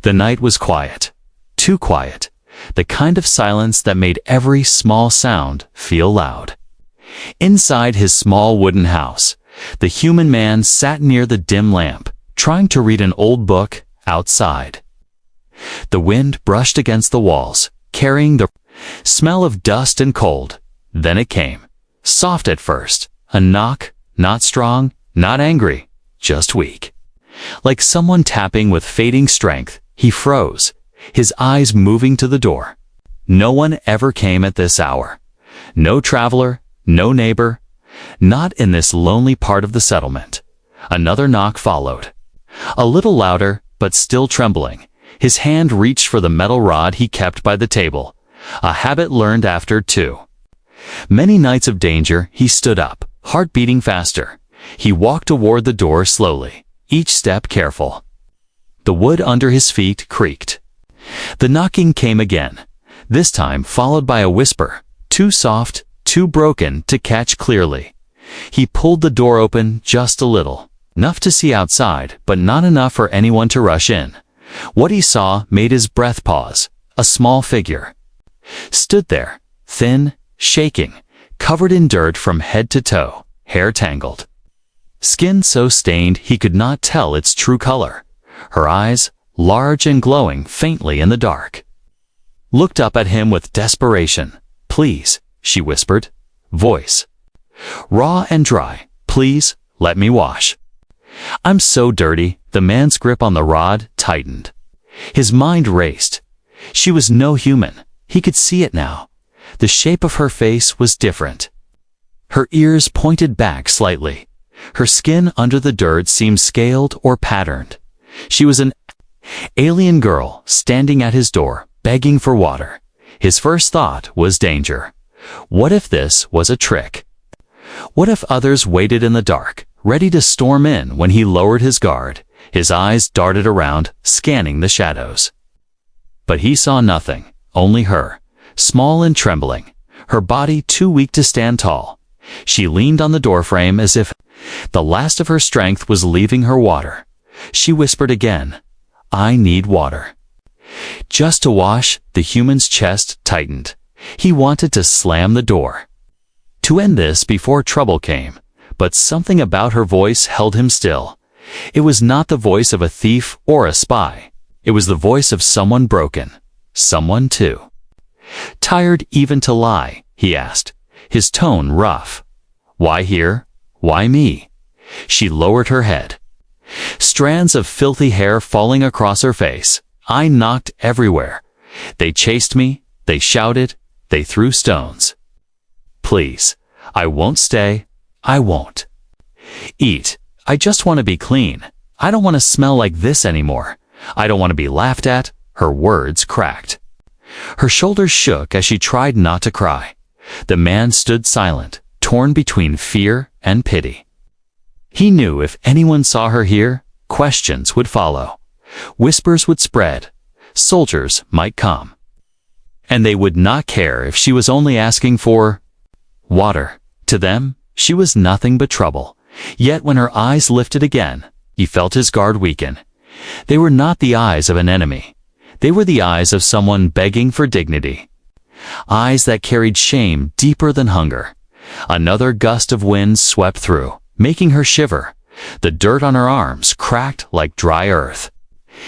The night was quiet. Too quiet. The kind of silence that made every small sound feel loud. Inside his small wooden house, the human man sat near the dim lamp, trying to read an old book outside. The wind brushed against the walls, carrying the smell of dust and cold. Then it came, soft at first, a knock, not strong, not angry, just weak. Like someone tapping with fading strength, he froze, his eyes moving to the door. No one ever came at this hour. No traveler, no neighbor, not in this lonely part of the settlement. Another knock followed. A little louder, but still trembling, his hand reached for the metal rod he kept by the table, a habit learned after 2 many nights of danger. He stood up, heart beating faster. He walked toward the door slowly, each step careful. The wood under his feet creaked. The knocking came again, this time followed by a whisper, too soft, too broken to catch clearly. He pulled the door open just a little, enough to see outside, but not enough for anyone to rush in. What he saw made his breath pause. A small figure stood there, thin, shaking, covered in dirt from head to toe, hair tangled. Skin so stained he could not tell its true color. Her eyes, large and glowing faintly in the dark, looked up at him with desperation. "Please," she whispered, voice raw and dry, "please, let me wash. I'm so dirty." The man's grip on the rod tightened. His mind raced. She was no human. He could see it now. The shape of her face was different. Her ears pointed back slightly. Her skin under the dirt seemed scaled or patterned. She was an alien girl standing at his door, begging for water. His first thought was danger. What if this was a trick? What if others waited in the dark, ready to storm in when he lowered his guard? His eyes darted around, scanning the shadows. But he saw nothing, only her, small and trembling, her body too weak to stand tall. She leaned on the doorframe as if the last of her strength was leaving her. "Water." She whispered again, "I need water." Just to wash. The human's chest tightened. He wanted to slam the door to end this before trouble came, but something about her voice held him still. It was not the voice of a thief or a spy. It was the voice of someone broken, someone too tired even to lie. He asked, his tone rough. "Why here? Why me?" She lowered her head, strands of filthy hair falling across her face. "I knocked everywhere. They chased me, they shouted, they threw stones. Please, I won't stay, I won't eat. I just want to be clean. I don't want to smell like this anymore. I don't want to be laughed at." Her words cracked. Her shoulders shook as she tried not to cry. The man stood silent, torn between fear and pity. He knew if anyone saw her here, questions would follow. Whispers would spread. Soldiers might come. And they would not care if she was only asking for water. To them, she was nothing but trouble. Yet when her eyes lifted again, he felt his guard weaken. They were not the eyes of an enemy. They were the eyes of someone begging for dignity. Eyes that carried shame deeper than hunger. Another gust of wind swept through, making her shiver. The dirt on her arms cracked like dry earth.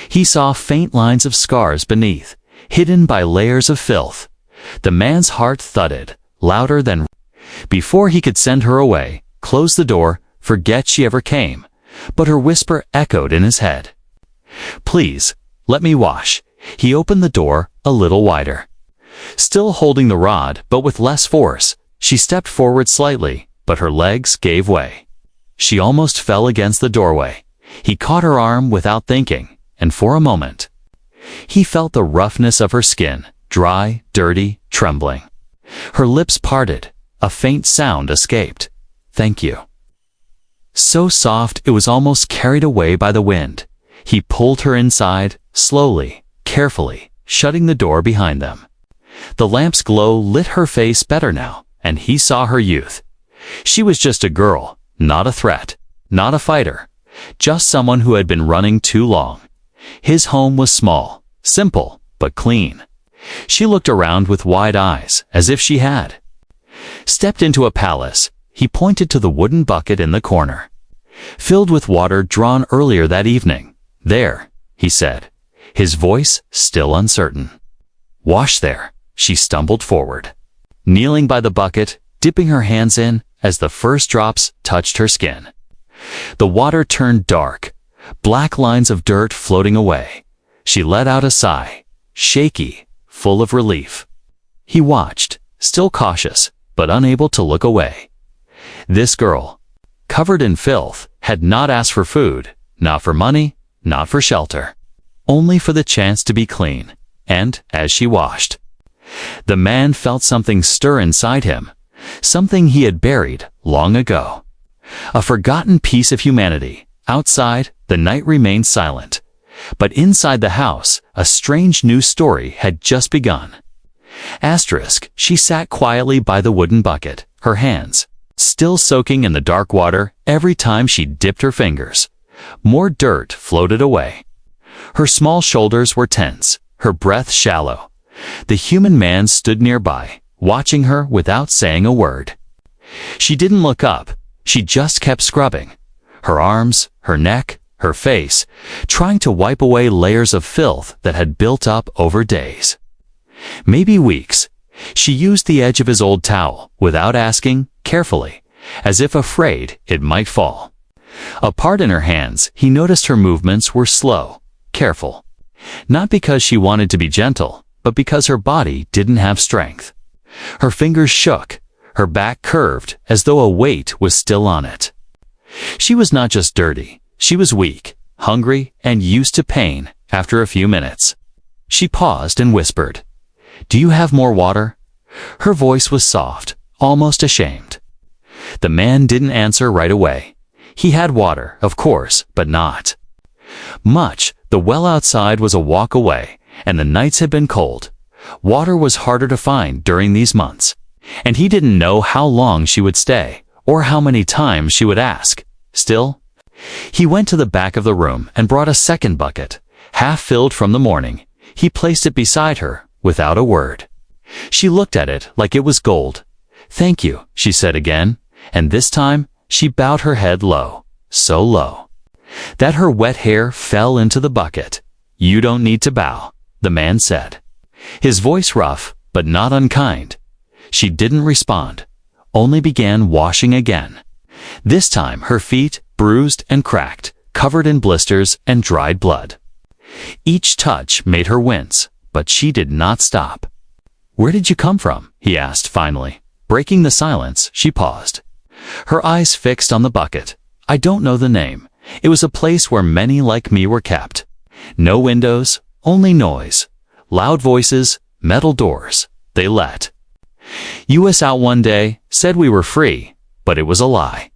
He saw faint lines of scars beneath, hidden by layers of filth. The man's heart thudded, louder than before he could send her away, close the door, forget she ever came. But her whisper echoed in his head. "Please, let me wash." He opened the door a little wider. Still holding the rod, but with less force, she stepped forward slightly, but her legs gave way. She almost fell against the doorway. He caught her arm without thinking, and for a moment, he felt the roughness of her skin, dry, dirty, trembling. Her lips parted. A faint sound escaped. "Thank you." So soft it was almost carried away by the wind. He pulled her inside, slowly, carefully, shutting the door behind them. The lamp's glow lit her face better now, and he saw her youth. She was just a girl, not a threat, not a fighter, just someone who had been running too long. His home was small, simple, but clean. She looked around with wide eyes, as if she had stepped into a palace. He pointed to the wooden bucket in the corner, filled with water drawn earlier that evening. "There," he said, his voice still uncertain. "Wash there." She stumbled forward, kneeling by the bucket, dipping her hands in as the first drops touched her skin. The water turned dark, black lines of dirt floating away. She let out a sigh, shaky, full of relief. He watched, still cautious, but unable to look away. This girl, covered in filth, had not asked for food, not for money, not for shelter, only for the chance to be clean. And, as she washed, the man felt something stir inside him, something he had buried long ago. A forgotten piece of humanity. Outside, the night remained silent, but inside the house, a strange new story had just begun. She sat quietly by the wooden bucket, her hands still soaking in the dark water. Every time she dipped her fingers, more dirt floated away. Her small shoulders were tense, her breath shallow. The human man stood nearby, watching her without saying a word. She didn't look up, she just kept scrubbing. Her arms, her neck, her face, trying to wipe away layers of filth that had built up over days. Maybe weeks. She used the edge of his old towel, without asking, carefully, as if afraid it might fall. Apart in her hands, he noticed her movements were slow, careful. Not because she wanted to be gentle, but because her body didn't have strength. Her fingers shook, her back curved as though a weight was still on it. She was not just dirty, she was weak, hungry, and used to pain. After a few minutes, she paused and whispered, "Do you have more water?" Her voice was soft, almost ashamed. The man didn't answer right away. He had water, of course, but not much. The well outside was a walk away, and the nights had been cold. Water was harder to find during these months, and he didn't know how long she would stay, or how many times she would ask. Still, he went to the back of the room and brought a second bucket, half filled from the morning. He placed it beside her, without a word. She looked at it like it was gold. "Thank you," she said again, and this time she bowed her head low, so low that her wet hair fell into the bucket. "You don't need to bow," the man said, his voice rough, but not unkind. She didn't respond, only began washing again. This time her feet, bruised and cracked, covered in blisters and dried blood. Each touch made her wince, but she did not stop. "Where did you come from?" he asked finally. Breaking the silence, she paused, her eyes fixed on the bucket. "I don't know the name. It was a place where many like me were kept. No windows, only noise. Loud voices, metal doors. They let us out one day, said we were free, but it was a lie."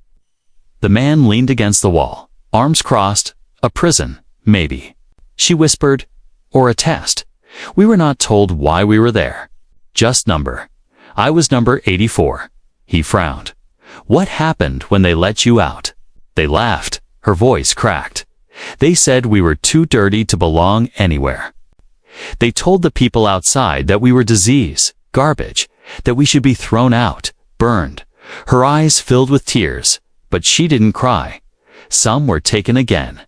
The man leaned against the wall, arms crossed. "A prison, maybe," she whispered, "or a test. We were not told why we were there. Just number. I was number 84. He frowned. "What happened when they let you out?" "They laughed." Her voice cracked. "They said we were too dirty to belong anywhere. They told the people outside that we were disease, garbage, that we should be thrown out, burned." Her eyes filled with tears, but she didn't cry. "Some were taken again.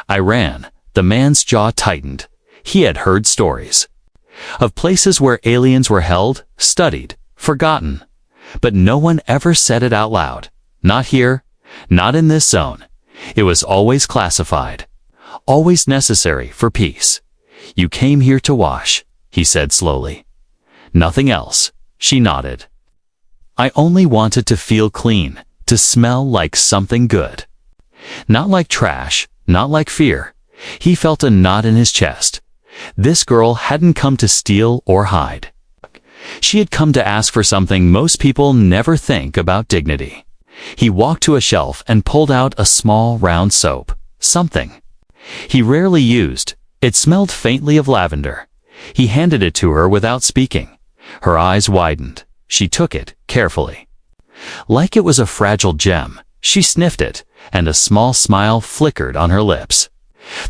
I ran." The man's jaw tightened. He had heard stories of places where aliens were held, studied, forgotten. But no one ever said it out loud. Not here, not in this zone. It was always classified, always necessary for peace. "You came here to wash," he said slowly. "Nothing else." She nodded. "I only wanted to feel clean, to smell like something good. Not like trash, not like fear." He felt a knot in his chest. This girl hadn't come to steal or hide. She had come to ask for something most people never think about: dignity. He walked to a shelf and pulled out a small round soap, something he rarely used. It smelled faintly of lavender. He handed it to her without speaking. Her eyes widened. She took it carefully, like it was a fragile gem. She sniffed it, and a small smile flickered on her lips.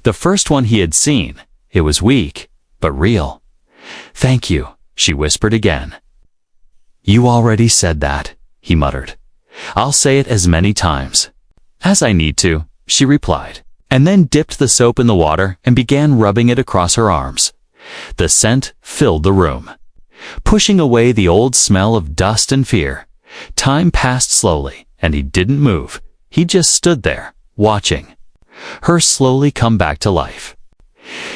The first one he had seen, it was weak, but real. "Thank you," she whispered again. "You already said that," he muttered. "I'll say it as many times as I need to," she replied, and then dipped the soap in the water and began rubbing it across her arms. The scent filled the room, pushing away the old smell of dust and fear. Time passed slowly, and he didn't move. He just stood there, watching her slowly come back to life.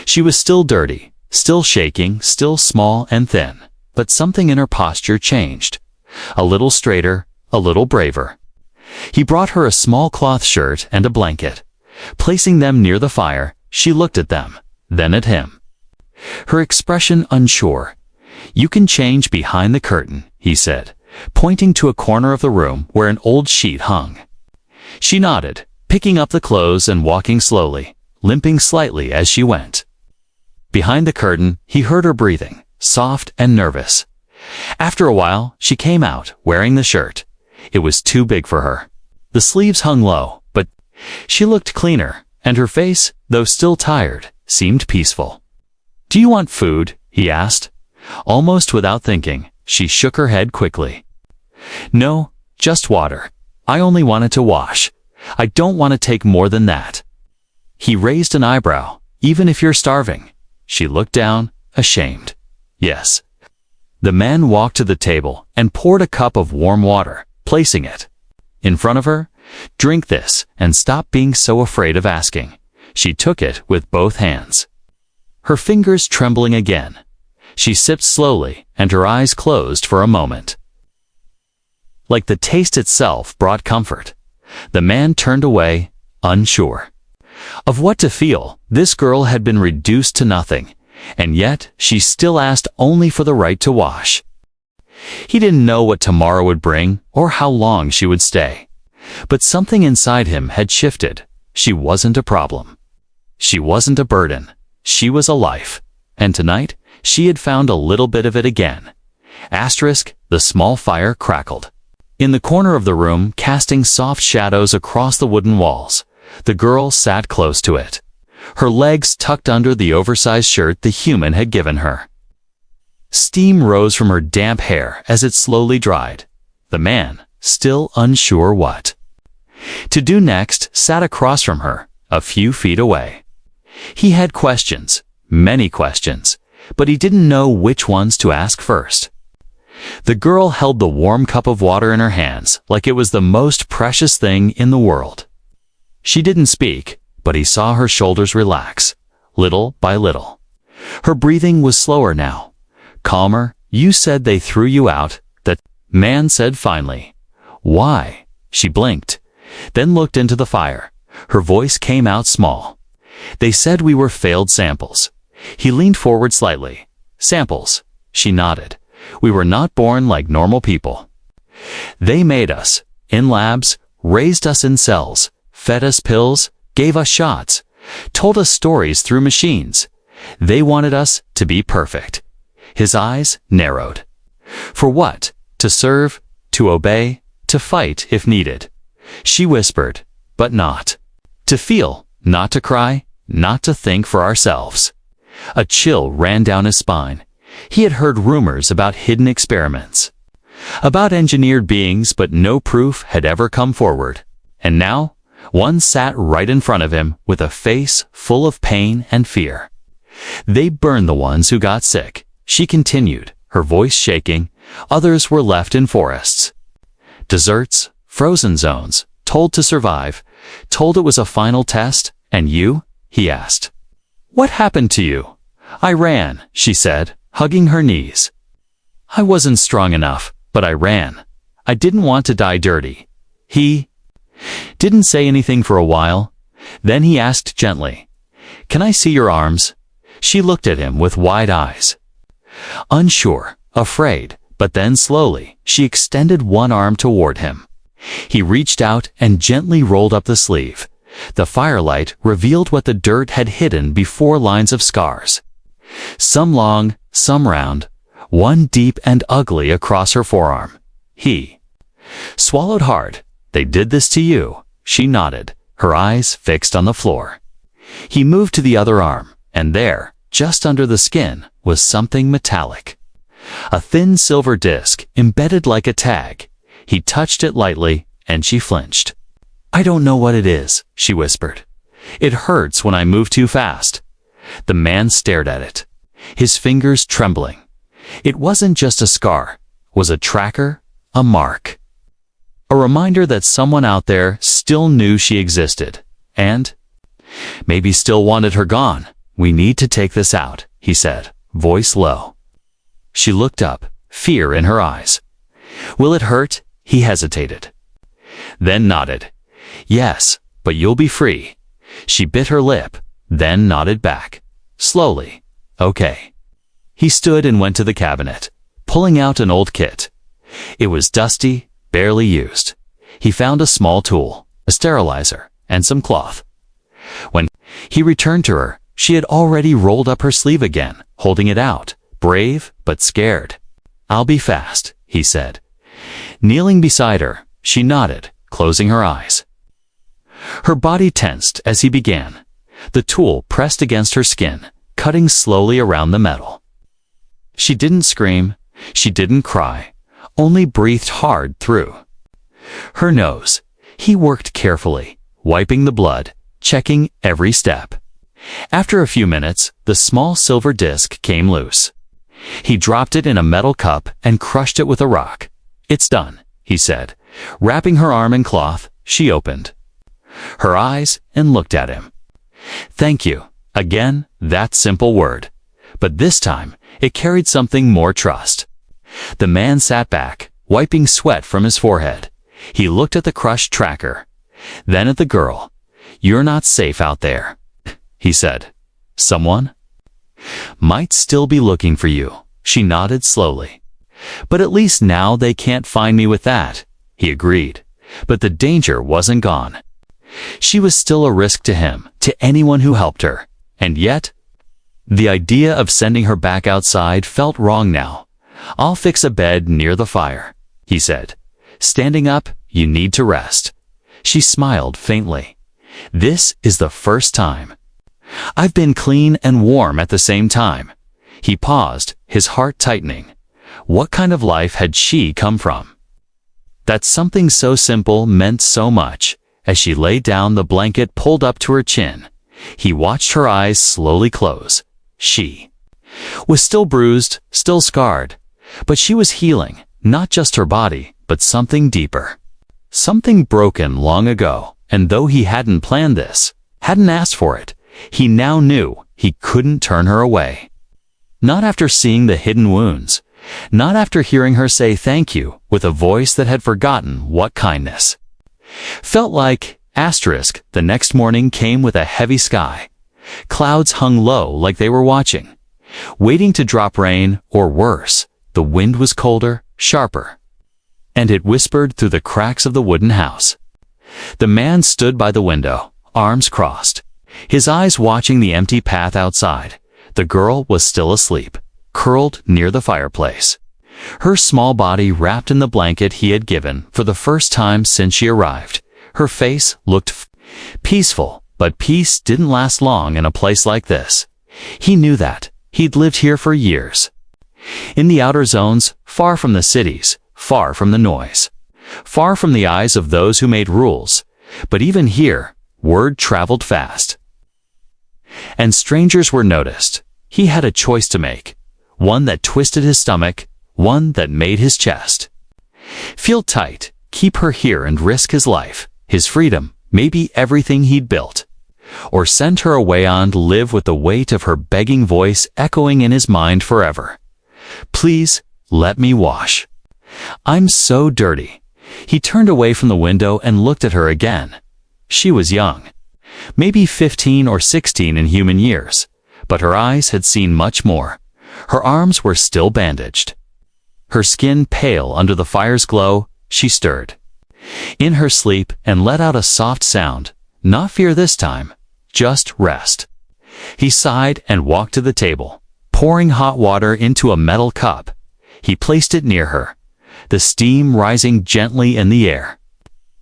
She was still dirty, still shaking, still small and thin, but something in her posture changed. A little straighter, a little braver. He brought her a small cloth shirt and a blanket. Placing them near the fire, she looked at them, then at him, her expression unsure. "You can change behind the curtain," he said, pointing to a corner of the room where an old sheet hung. She nodded, picking up the clothes and walking slowly, limping slightly as she went. Behind the curtain, he heard her breathing, soft and nervous. After a while, she came out, wearing the shirt. It was too big for her. The sleeves hung low, but she looked cleaner, and her face, though still tired, seemed peaceful. "Do you want food?" he asked. Almost without thinking, she shook her head quickly. "No, just water. I only wanted to wash. I don't want to take more than that." He raised an eyebrow. "Even if you're starving?" She looked down, ashamed. "Yes." The man walked to the table and poured a cup of warm water, placing it in front of her. "Drink this and stop being so afraid of asking." She took it with both hands, her fingers trembling again. She sipped slowly, and her eyes closed for a moment. Like the taste itself brought comfort. The man turned away, unsure of what to feel. This girl had been reduced to nothing, and yet she still asked only for the right to wash. He didn't know what tomorrow would bring or how long she would stay. But something inside him had shifted. She wasn't a problem. She wasn't a burden. She was a life. And tonight, she had found a little bit of it again. The small fire crackled in the corner of the room, casting soft shadows across the wooden walls. The girl sat close to it, her legs tucked under the oversized shirt the human had given her. Steam rose from her damp hair as it slowly dried. The man, still unsure what to do next, sat across from her, a few feet away. He had questions, many questions, but he didn't know which ones to ask first. The girl held the warm cup of water in her hands like it was the most precious thing in the world. She didn't speak, but he saw her shoulders relax, little by little. Her breathing was slower now, calmer. "You said they threw you out," the man said finally. "Why?" She blinked, then looked into the fire. Her voice came out small. "They said we were failed samples." He leaned forward slightly. "Samples?" She nodded. "We were not born like normal people. They made us, in labs, raised us in cells, fed us pills, gave us shots, told us stories through machines. They wanted us to be perfect." His eyes narrowed. "For what? To serve, to obey, to fight if needed." She whispered, "But not to feel, not to cry, not to think for ourselves." A chill ran down his spine. He had heard rumors about hidden experiments, about engineered beings, but no proof had ever come forward. And now, one sat right in front of him with a face full of pain and fear. "They burned the ones who got sick," she continued, her voice shaking. "Others were left in forests, deserts, frozen zones, told to survive, told it was a final test. And you?" he asked. "What happened to you?" "I ran," she said, hugging her knees. "I wasn't strong enough, but I ran. I didn't want to die dirty." He didn't say anything for a while. Then he asked gently, "Can I see your arms?" She looked at him with wide eyes, unsure, afraid, but then slowly, she extended one arm toward him. He reached out and gently rolled up the sleeve. The firelight revealed what the dirt had hidden before: lines of scars. Some long, some round, one deep and ugly across her forearm. He swallowed hard. "They did this to you?" She nodded, her eyes fixed on the floor. He moved to the other arm, and there, just under the skin, was something metallic. A thin silver disc, embedded like a tag. He touched it lightly, and she flinched. "I don't know what it is," she whispered. "It hurts when I move too fast." The man stared at it, his fingers trembling. It wasn't just a scar, it was a tracker, a mark. A reminder that someone out there still knew she existed, and maybe still wanted her gone. "We need to take this out," he said, voice low. She looked up, fear in her eyes. "Will it hurt?" He hesitated, then nodded. "Yes, but you'll be free." She bit her lip, then nodded back. Slowly. "Okay." He stood and went to the cabinet, pulling out an old kit. It was dusty, barely used. He found a small tool, a sterilizer, and some cloth. When he returned to her, she had already rolled up her sleeve again, holding it out, brave but scared. "I'll be fast," he said. Kneeling beside her, she nodded, closing her eyes. Her body tensed as he began. The tool pressed against her skin, cutting slowly around the metal. She didn't scream, she didn't cry, only breathed hard through her nose. He worked carefully, wiping the blood, checking every step. After a few minutes, the small silver disc came loose. He dropped it in a metal cup and crushed it with a rock. "It's done," he said. Wrapping her arm in cloth, she opened her eyes and looked at him. "Thank you." Again, that simple word. But this time, it carried something more trust. The man sat back, wiping sweat from his forehead. He looked at the crushed tracker, then at the girl. "You're not safe out there," he said. "Someone might still be looking for you." She nodded slowly. "But at least now they can't find me with that," he agreed. But the danger wasn't gone. She was still a risk to him, to anyone who helped her. And yet, the idea of sending her back outside felt wrong now. "I'll fix a bed near the fire," he said. Standing up, "You need to rest." She smiled faintly. "This is the first time I've been clean and warm at the same time." He paused, his heart tightening. What kind of life had she come from? That something so simple meant so much. As she lay down, the blanket pulled up to her chin. He watched her eyes slowly close. She was still bruised, still scarred, but she was healing, not just her body, but something deeper. Something broken long ago, and though he hadn't planned this, hadn't asked for it, he now knew he couldn't turn her away. Not after seeing the hidden wounds, not after hearing her say thank you with a voice that had forgotten what kindness felt like. The next morning came with a heavy sky. Clouds hung low like they were watching, waiting to drop rain, or worse, the wind was colder, sharper, and it whispered through the cracks of the wooden house. The man stood by the window, arms crossed, his eyes watching the empty path outside. The girl was still asleep, curled near the fireplace, her small body wrapped in the blanket he had given for the first time since she arrived. Her face looked peaceful, but peace didn't last long in a place like this. He knew that. He'd lived here for years. In the outer zones, far from the cities, far from the noise, far from the eyes of those who made rules. But even here, word traveled fast. And strangers were noticed. He had a choice to make. One that twisted his stomach, one that made his chest feel tight. Keep her here and risk his life, his freedom, maybe everything he'd built. Or send her away on to live with the weight of her begging voice echoing in his mind forever. "Please, let me wash. I'm so dirty." He turned away from the window and looked at her again. She was young, maybe 15 or 16 in human years, but her eyes had seen much more. Her arms were still bandaged, her skin pale under the fire's glow. She stirred in her sleep and let out a soft sound. Not fear this time, just rest. He sighed and walked to the table, pouring hot water into a metal cup. He placed it near her, the steam rising gently in the air.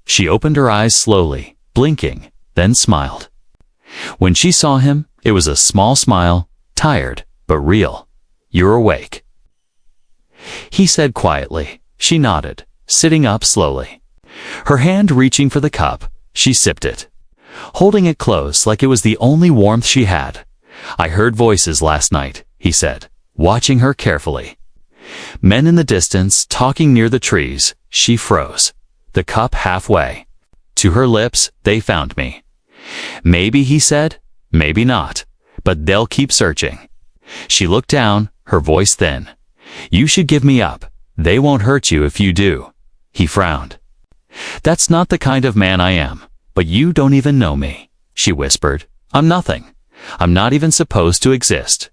She opened her eyes slowly, blinking, then smiled. When she saw him, it was a small smile, tired, but real. "You're awake," he said quietly. She nodded, sitting up slowly. Her hand reaching for the cup, she sipped it, holding it close like it was the only warmth she had. "I heard voices last night," he said, watching her carefully. Men in the distance, talking near the trees. She froze, the cup halfway. To her lips, "They found me." "Maybe," he said, "maybe not, but they'll keep searching." She looked down, her voice thin. "You should give me up. They won't hurt you if you do." He frowned. "That's not the kind of man I am, but you don't even know me," she whispered. "I'm nothing. I'm not even supposed to exist."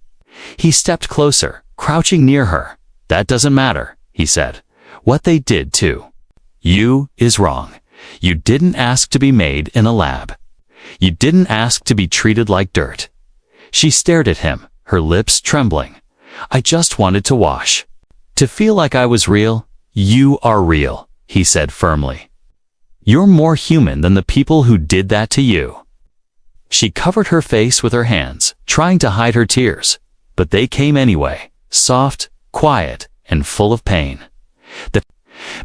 He stepped closer, crouching near her. "That doesn't matter," he said. "What they did too. You is wrong. You didn't ask to be made in a lab. You didn't ask to be treated like dirt." She stared at him, her lips trembling. "I just wanted to wash. To feel like I was real." "You are real," he said firmly. "You're more human than the people who did that to you." She covered her face with her hands, trying to hide her tears, but they came anyway, soft, quiet, and full of pain. The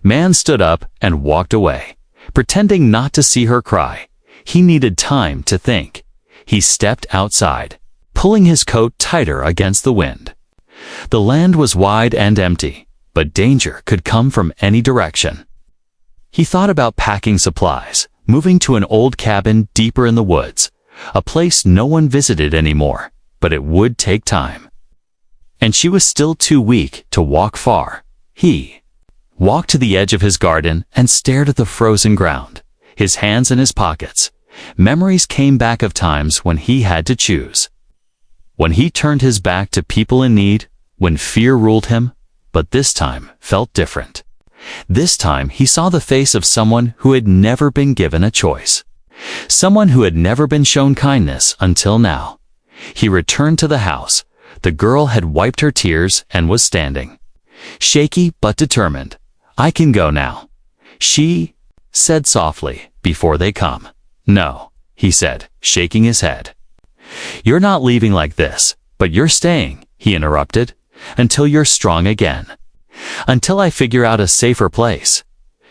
man stood up and walked away, pretending not to see her cry. He needed time to think. He stepped outside, pulling his coat tighter against the wind. The land was wide and empty, but danger could come from any direction. He thought about packing supplies, moving to an old cabin deeper in the woods, a place no one visited anymore, but it would take time. And she was still too weak to walk far. He walked to the edge of his garden and stared at the frozen ground, his hands in his pockets. Memories came back of times when he had to choose. When he turned his back to people in need, when fear ruled him, but this time felt different. This time he saw the face of someone who had never been given a choice. Someone who had never been shown kindness until now. He returned to the house. The girl had wiped her tears and was standing, shaky but determined. "I can go now," she said softly, "before they come." "No," he said, shaking his head. "You're not leaving like this, but you're staying," he interrupted, "until you're strong again. Until I figure out a safer place."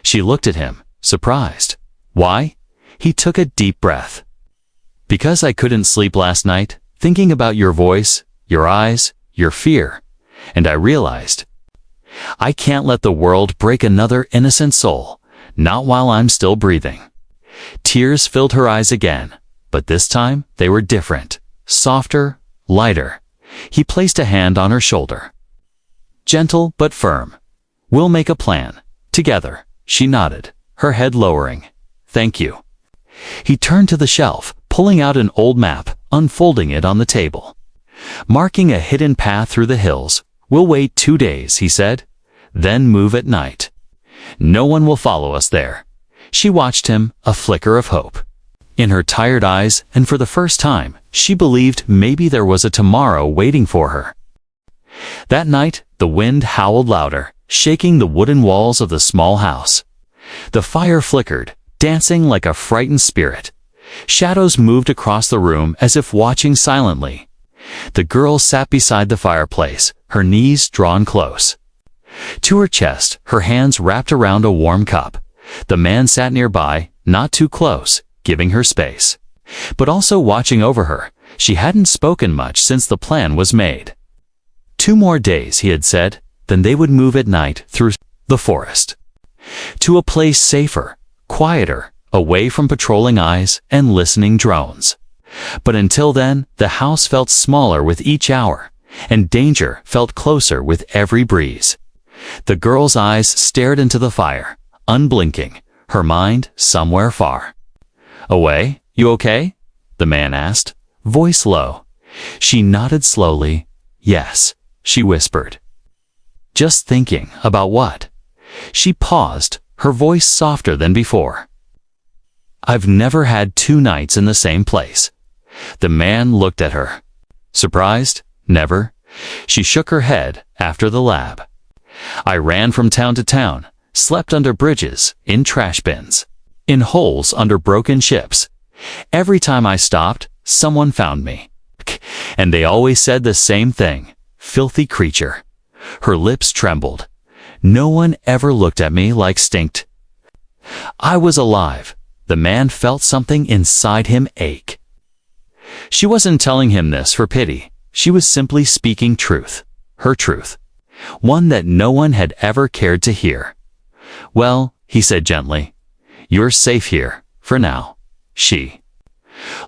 She looked at him, surprised. "Why?" He took a deep breath. "Because I couldn't sleep last night, thinking about your voice, your eyes, your fear, and I realized I can't let the world break another innocent soul, not while I'm still breathing." Tears filled her eyes again, but this time they were different, softer, lighter. He placed a hand on her shoulder. Gentle but firm. "We'll make a plan. Together." She nodded, her head lowering. "Thank you." He turned to the shelf, pulling out an old map, unfolding it on the table. "Marking a hidden path through the hills. We'll wait 2 days," he said. "Then move at night. No one will follow us there." She watched him, a flicker of hope in her tired eyes, and for the first time, she believed maybe there was a tomorrow waiting for her. That night, the wind howled louder, shaking the wooden walls of the small house. The fire flickered, dancing like a frightened spirit. Shadows moved across the room as if watching silently. The girl sat beside the fireplace, her knees drawn close to her chest, her hands wrapped around a warm cup. The man sat nearby, not too close, giving her space, but also watching over her. She hadn't spoken much since the plan was made. 2 more days, he had said, then they would move at night through the forest to a place safer, quieter, away from patrolling eyes and listening drones. But until then, the house felt smaller with each hour, and danger felt closer with every breeze. The girl's eyes stared into the fire, unblinking, her mind somewhere far away. "You okay?" the man asked, voice low. She nodded slowly. "Yes," she whispered. "Just thinking about what?" She paused, her voice softer than before. "I've never had 2 nights in the same place." The man looked at her. Surprised? "Never." She shook her head. "After the lab, I ran from town to town, slept under bridges, in trash bins, in holes under broken ships. Every time I stopped, Someone found me. And they always said the same thing. Filthy creature. Her lips trembled. No one ever looked at me like stinked. I was alive. The man felt something inside him ache. She wasn't telling him this for pity. She was simply speaking truth. Her truth. One that no one had ever cared to hear. Well, he said gently, you're safe here, for now. She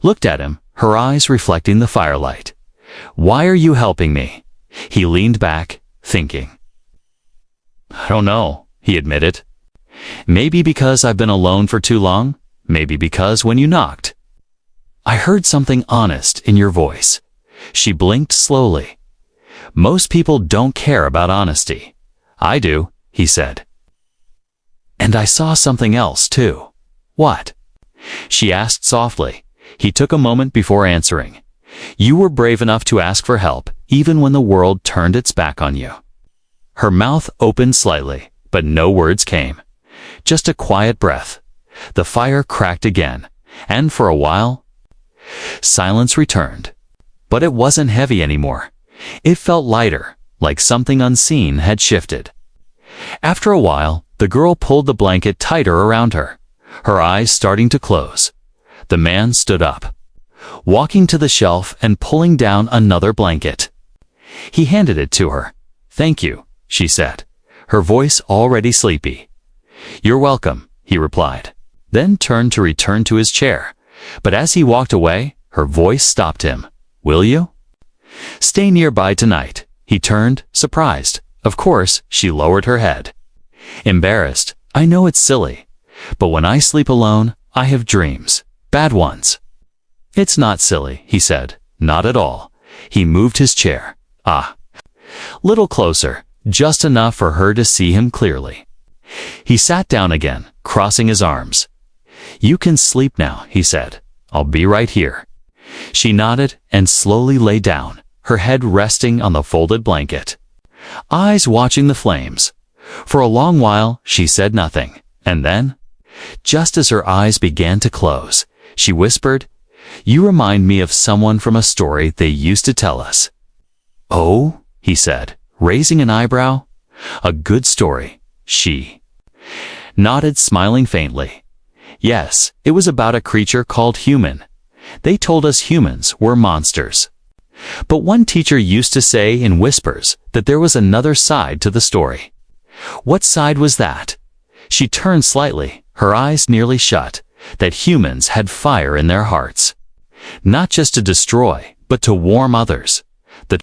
looked at him, her eyes reflecting the firelight. Why are you helping me? He leaned back, thinking. I don't know, he admitted. Maybe because I've been alone for too long. Maybe because when you knocked, I heard something honest in your voice. She blinked slowly. Most people don't care about honesty. I do, he said. And I saw something else too. What? She asked softly. He took a moment before answering. You were brave enough to ask for help, even when the world turned its back on you. Her mouth opened slightly, but no words came. Just a quiet breath. The fire cracked again, and for a while, silence returned. But it wasn't heavy anymore. It felt lighter, like something unseen had shifted. After a while, the girl pulled the blanket tighter around her, her eyes starting to close. The man stood up, walking to the shelf and pulling down another blanket. He handed it to her. Thank you, she said, her voice already sleepy. You're welcome, he replied, then turned to return to his chair. But as he walked away, her voice stopped him. Will you stay nearby tonight? He turned, surprised. Of course, she lowered her head. Embarrassed, I know it's silly, but when I sleep alone, I have dreams. Bad ones. It's not silly, he said. Not at all. He moved his chair. Little closer, just enough for her to see him clearly. He sat down again, crossing his arms. You can sleep now, he said. I'll be right here. She nodded and slowly lay down, her head resting on the folded blanket, eyes watching the flames. For a long while, she said nothing, and then, just as her eyes began to close, she whispered, You remind me of someone from a story they used to tell us. Oh, he said, raising an eyebrow. A good story. She nodded, smiling faintly. Yes, it was about a creature called human. They told us humans were monsters. But one teacher used to say in whispers that there was another side to the story. What side was that? She turned slightly, her eyes nearly shut, that humans had fire in their hearts. Not just to destroy, but to warm others. The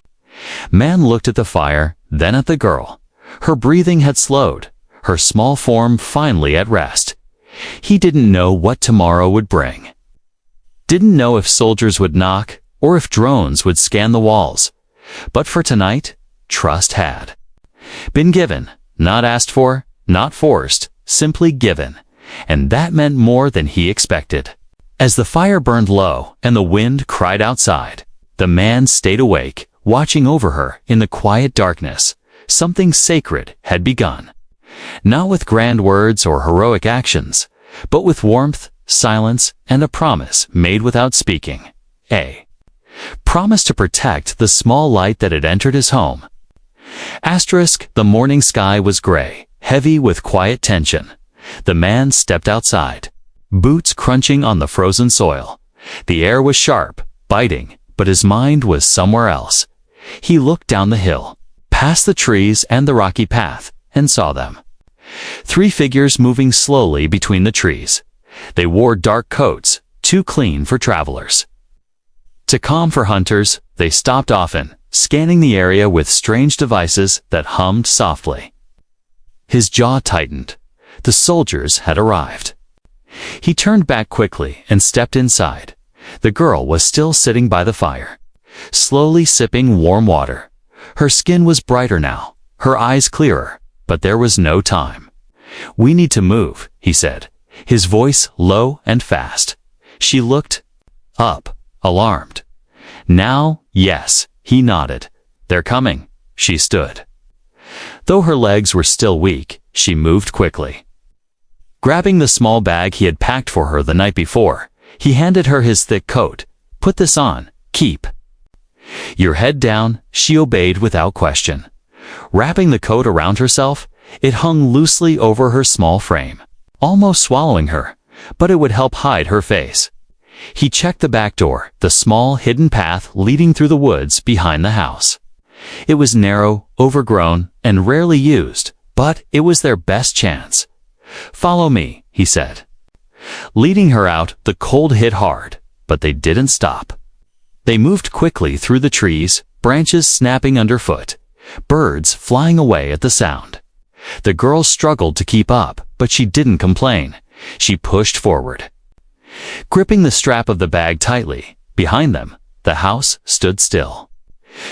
man looked at the fire, then at the girl. Her breathing had slowed, her small form finally at rest. He didn't know what tomorrow would bring. Didn't know if soldiers would knock, or if drones would scan the walls. But for tonight, trust had been given, not asked for, not forced, simply given. And that meant more than he expected. As the fire burned low and the wind cried outside, the man stayed awake, watching over her in the quiet darkness. Something sacred had begun. Not with grand words or heroic actions, but with warmth, silence, and a promise made without speaking. A promise to protect the small light that had entered his home. The morning sky was gray, heavy with quiet tension. The man stepped outside, boots crunching on the frozen soil. The air was sharp, biting, but his mind was somewhere else. He looked down the hill, past the trees and the rocky path, and saw them. 3 figures moving slowly between the trees. They wore dark coats, too clean for travelers. Too calm for hunters, they stopped often, scanning the area with strange devices that hummed softly. His jaw tightened. The soldiers had arrived. He turned back quickly and stepped inside. The girl was still sitting by the fire, slowly sipping warm water. Her skin was brighter now, her eyes clearer, but there was no time. We need to move, he said, his voice low and fast. She looked up, alarmed. Now, yes, he nodded. They're coming. She stood. Though her legs were still weak, she moved quickly. Grabbing the small bag he had packed for her the night before, he handed her his thick coat. Put this on. Keep your head down. She obeyed without question. Wrapping the coat around herself, it hung loosely over her small frame, almost swallowing her, but it would help hide her face. He checked the back door, the small hidden path leading through the woods behind the house. It was narrow, overgrown, and rarely used, but it was their best chance. "Follow me," he said. Leading her out, the cold hit hard, but they didn't stop. They moved quickly through the trees, branches snapping underfoot, birds flying away at the sound. The girl struggled to keep up, but she didn't complain. She pushed forward. Gripping the strap of the bag tightly, behind them, the house stood still.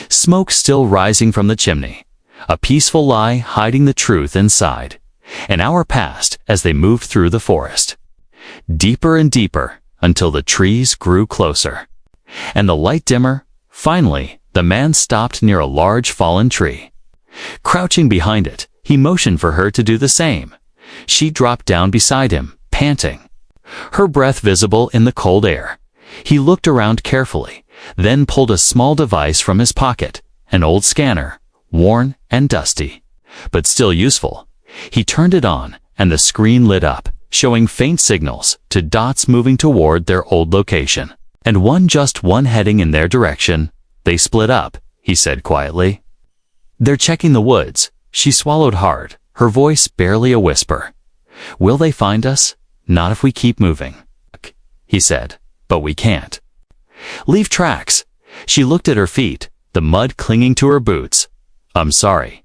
Smoke still rising from the chimney, a peaceful lie hiding the truth inside. An hour passed as they moved through the forest. Deeper and deeper, until the trees grew closer. And the light dimmer. Finally, the man stopped near a large fallen tree. Crouching behind it, he motioned for her to do the same. She dropped down beside him, panting, her breath visible in the cold air. He looked around carefully, then pulled a small device from his pocket, an old scanner, worn and dusty, but still useful. He turned it on, and the screen lit up, showing faint signals to dots moving toward their old location, and just one heading in their direction. "They split up," he said quietly. "They're checking the woods." She swallowed hard, her voice barely a whisper. "Will they find us?" "Not if we keep moving," he said. "But we can't leave tracks." She looked at her feet, the mud clinging to her boots. "I'm sorry."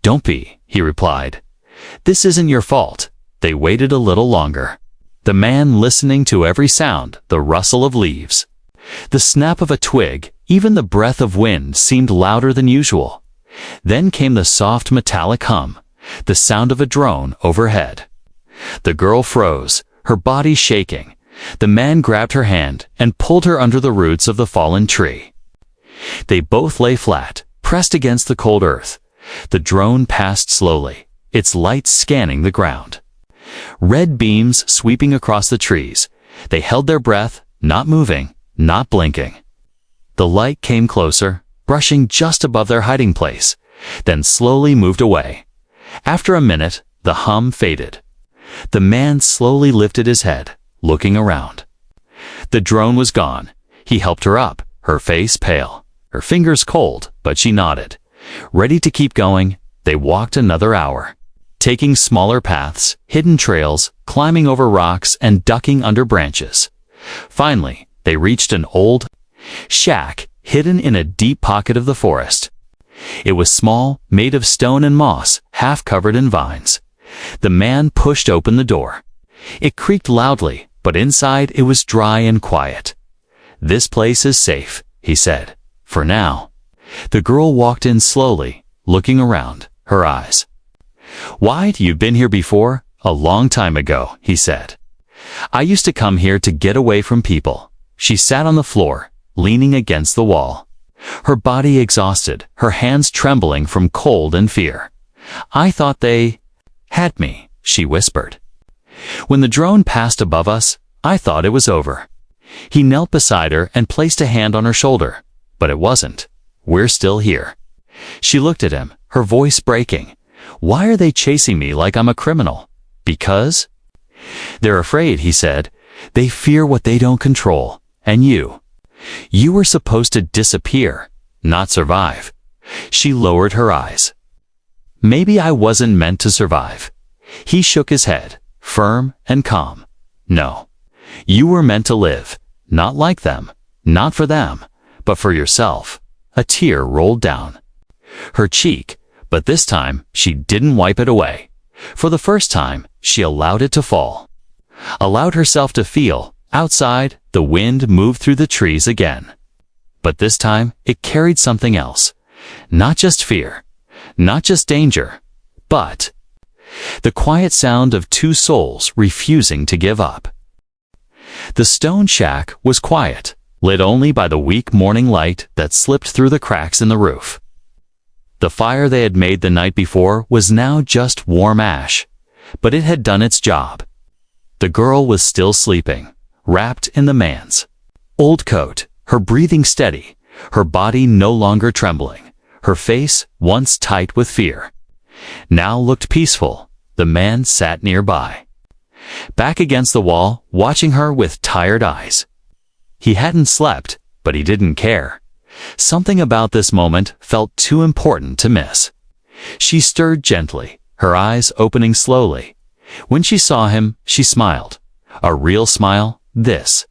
"Don't be," he replied. "This isn't your fault." They waited a little longer. The man listening to every sound, the rustle of leaves, the snap of a twig, even the breath of wind seemed louder than usual. Then came the soft metallic hum, the sound of a drone overhead. The girl froze, her body shaking. The man grabbed her hand and pulled her under the roots of the fallen tree. They both lay flat, pressed against the cold earth. The drone passed slowly, its light scanning the ground. Red beams sweeping across the trees. They held their breath, not moving, not blinking. The light came closer, brushing just above their hiding place, then slowly moved away. After a minute, the hum faded. The man slowly lifted his head, looking around. The drone was gone. He helped her up, her face pale, her fingers cold, but she nodded. Ready to keep going, they walked another hour, taking smaller paths, hidden trails, climbing over rocks and ducking under branches. Finally, they reached an old shack hidden in a deep pocket of the forest. It was small, made of stone and moss, half covered in vines. The man pushed open the door. It creaked loudly, but inside it was dry and quiet. "This place is safe," he said. "For now." The girl walked in slowly, looking around, her eyes. "Why, you've been here before?" "A long time ago," he said. "I used to come here to get away from people." She sat on the floor, leaning against the wall, her body exhausted, her hands trembling from cold and fear. "I thought they had me," she whispered. "When the drone passed above us, I thought it was over." He knelt beside her and placed a hand on her shoulder. "But it wasn't. We're still here." She looked at him, her voice breaking. "Why are they chasing me like I'm a criminal?" "Because they're afraid," he said. "They fear what they don't control. And you were supposed to disappear, not survive." She lowered her eyes. "Maybe I wasn't meant to survive." He shook his head, firm and calm. "No, you were meant to live, not like them, not for them, but for yourself." A tear rolled down her cheek, but this time she didn't wipe it away. For the first time, she allowed it to fall, allowed herself to feel. Outside, the wind moved through the trees again. But this time, it carried something else. Not just fear, not just danger, but the quiet sound of two souls refusing to give up. The stone shack was quiet, lit only by the weak morning light that slipped through the cracks in the roof. The fire they had made the night before was now just warm ash, but it had done its job. The girl was still sleeping, wrapped in the man's old coat, her breathing steady, her body no longer trembling, her face, once tight with fear, now looked peaceful. The man sat nearby, back against the wall, watching her with tired eyes. He hadn't slept, but he didn't care. Something about this moment felt too important to miss. She stirred gently, her eyes opening slowly. When she saw him, she smiled. A real smile, this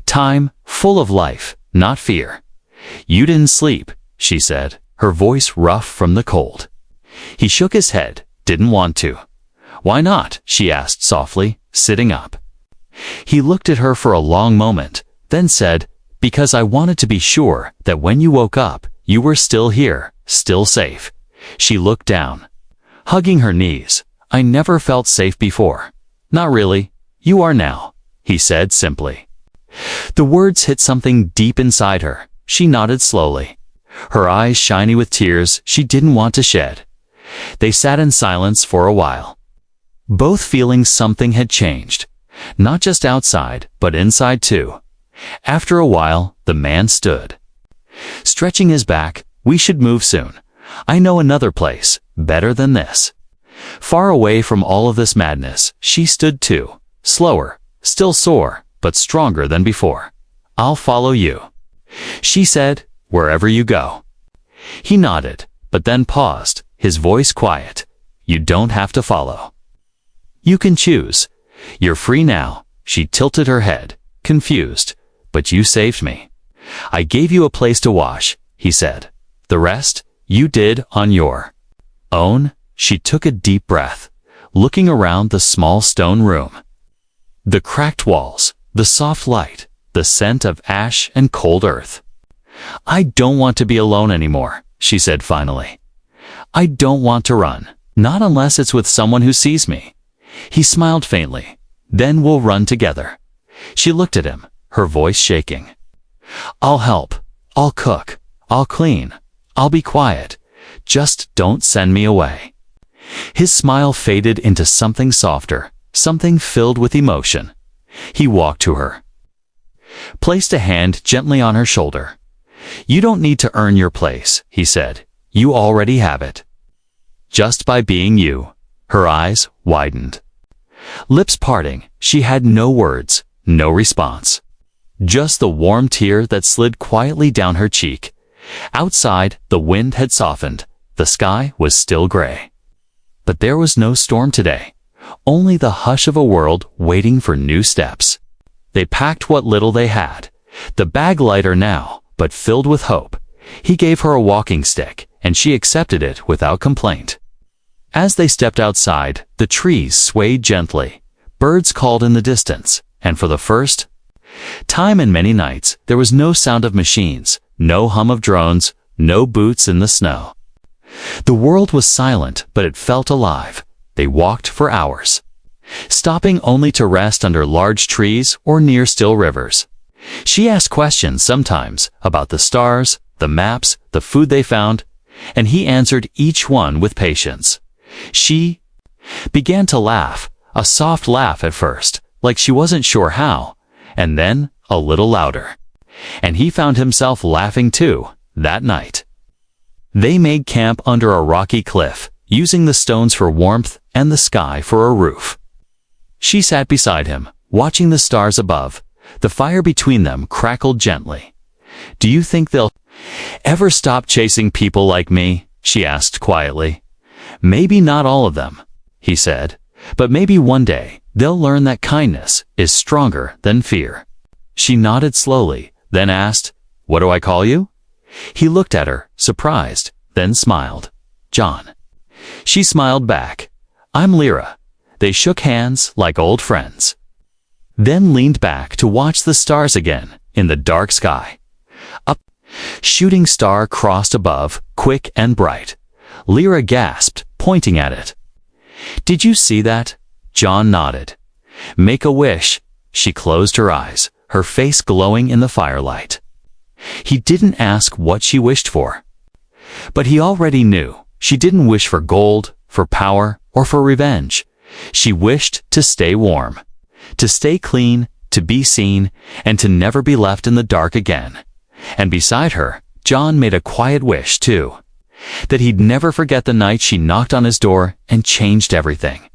time, full of life, not fear. "You didn't sleep," she said, her voice rough from the cold. He shook his head, didn't want to. "Why not?" she asked softly, sitting up. He looked at her for a long moment, then said, "Because I wanted to be sure that when you woke up, you were still here, still safe." She looked down, hugging her knees. "I never felt safe before." "Not really. You are now," he said simply. The words hit something deep inside her. She nodded slowly, her eyes shiny with tears she didn't want to shed. They sat in silence for a while, both feeling something had changed, not just outside, but inside too. After a while, the man stood, stretching his back. "We should move soon. I know another place, better than this." Far away from all of this madness, she stood too, slower, still sore, but stronger than before. "I'll follow you," she said, "wherever you go." He nodded, but then paused, his voice quiet. "You don't have to follow. You can choose. You're free now." She tilted her head, confused. "But you saved me. I gave you a place to wash," he said. "The rest, you did on your own." She took a deep breath, looking around the small stone room. The cracked walls, the soft light, the scent of ash and cold earth. "I don't want to be alone anymore," she said finally. "I don't want to run, not unless it's with someone who sees me." He smiled faintly. "Then we'll run together." She looked at him, her voice shaking. "I'll help. I'll cook. I'll clean. I'll be quiet. Just don't send me away." His smile faded into something softer, something filled with emotion. He walked to her, placed a hand gently on her shoulder. "You don't need to earn your place," he said. "You already have it. Just by being you." Her eyes widened, lips parting. She had no words, no response. Just the warm tear that slid quietly down her cheek. Outside, the wind had softened. The sky was still gray. But there was no storm today, only the hush of a world waiting for new steps. They packed what little they had, the bag lighter now, but filled with hope. He gave her a walking stick, and she accepted it without complaint. As they stepped outside, the trees swayed gently. Birds called in the distance, and for the first time in many nights, there was no sound of machines, no hum of drones, no boots in the snow. The world was silent, but it felt alive. They walked for hours, stopping only to rest under large trees or near still rivers. She asked questions sometimes about the stars, the maps, the food they found, and he answered each one with patience. She began to laugh, a soft laugh at first, like she wasn't sure how, and then a little louder. And he found himself laughing too, that night. They made camp under a rocky cliff, using the stones for warmth and the sky for a roof. She sat beside him, watching the stars above. The fire between them crackled gently. "Do you think they'll ever stop chasing people like me?" she asked quietly. "Maybe not all of them," he said, "but maybe one day they'll learn that kindness is stronger than fear." She nodded slowly, then asked, "What do I call you?" He looked at her, surprised, then smiled. "John." She smiled back. "I'm Lyra." They shook hands like old friends, then leaned back to watch the stars again in the dark sky. A shooting star crossed above, quick and bright. Lyra gasped, pointing at it. "Did you see that?" John nodded. "Make a wish." She closed her eyes, her face glowing in the firelight. He didn't ask what she wished for, but he already knew. She didn't wish for gold, for power, or for revenge. She wished to stay warm, to stay clean, to be seen, and to never be left in the dark again. And beside her, John made a quiet wish, too, that he'd never forget the night she knocked on his door and changed everything.